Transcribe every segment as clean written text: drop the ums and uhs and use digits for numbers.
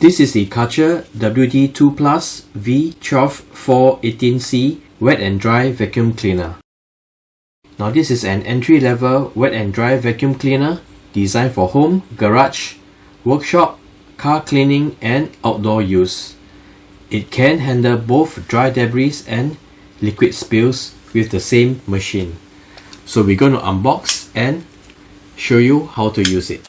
This is the KARCHER WD2 Plus V12418C Wet and Dry Vacuum Cleaner. Now this is an entry-level wet and dry vacuum cleaner designed for home, garage, workshop, car cleaning and outdoor use. It can handle both dry debris and liquid spills with the same machine. So we're going to unbox and show you how to use it.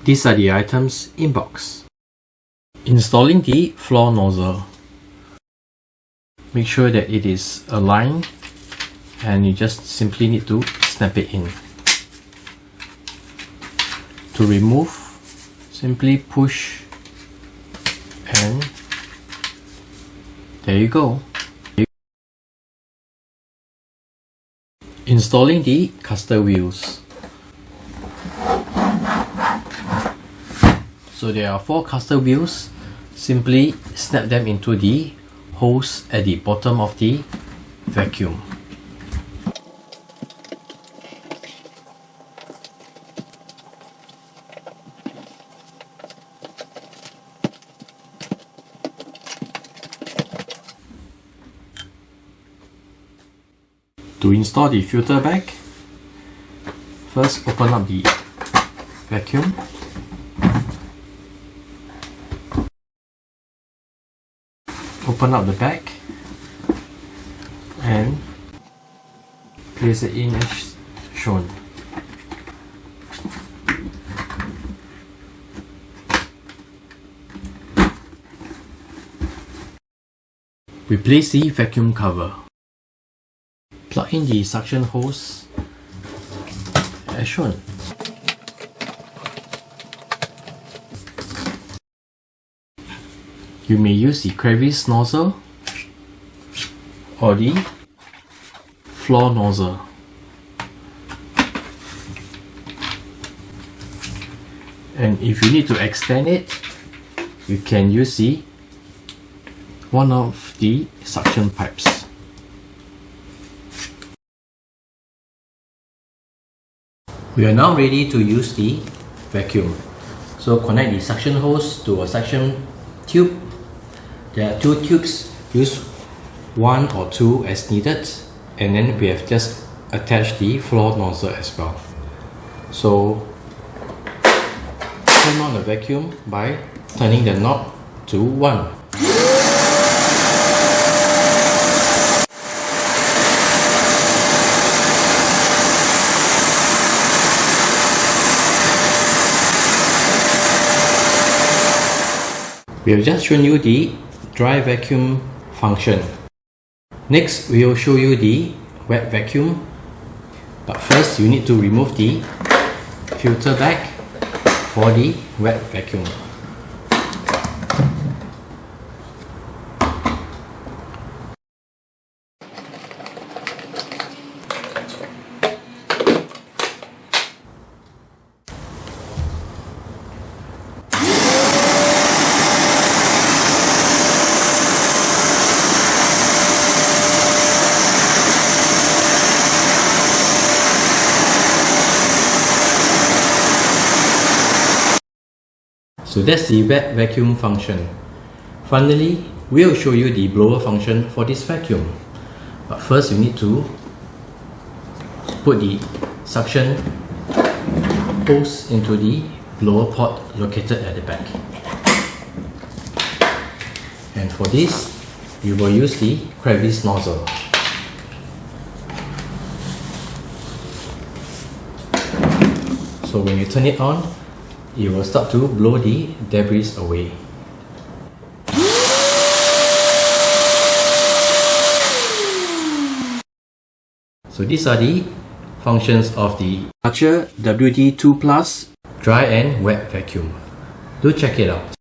These are the items in box. Installing the floor nozzle. Make sure that it is aligned and you just simply need to snap it in. To remove, simply push and there you go. Installing the caster wheels. So there are 4 caster wheels. Simply snap them into the holes at the bottom of the vacuum. To install the filter bag, first open up the vacuum. Open up the bag and place it in as shown. Replace the vacuum cover. Plug in the suction hose as shown. You may use the crevice nozzle or the floor nozzle. And if you need to extend it, you can use one of the suction pipes. We are now ready to use the vacuum. So connect the suction hose to a suction tube. There are 2 tubes, use 1 or 2 as needed, and then we have just attached the floor nozzle as well. So turn on the vacuum by turning the knob to 1. We have just shown you the dry vacuum function. Next, we will show you the wet vacuum. But first, you need to remove the filter bag for the wet vacuum. So that's the wet vacuum function. Finally, we'll show you the blower function for this vacuum. But first you need to put the suction hose into the blower port located at the back. And for this, we will use the crevice nozzle. So when you turn it on, it will start to blow the debris away. So these are the functions of the KARCHER WD2 Plus Dry and Wet Vacuum. Do check it out.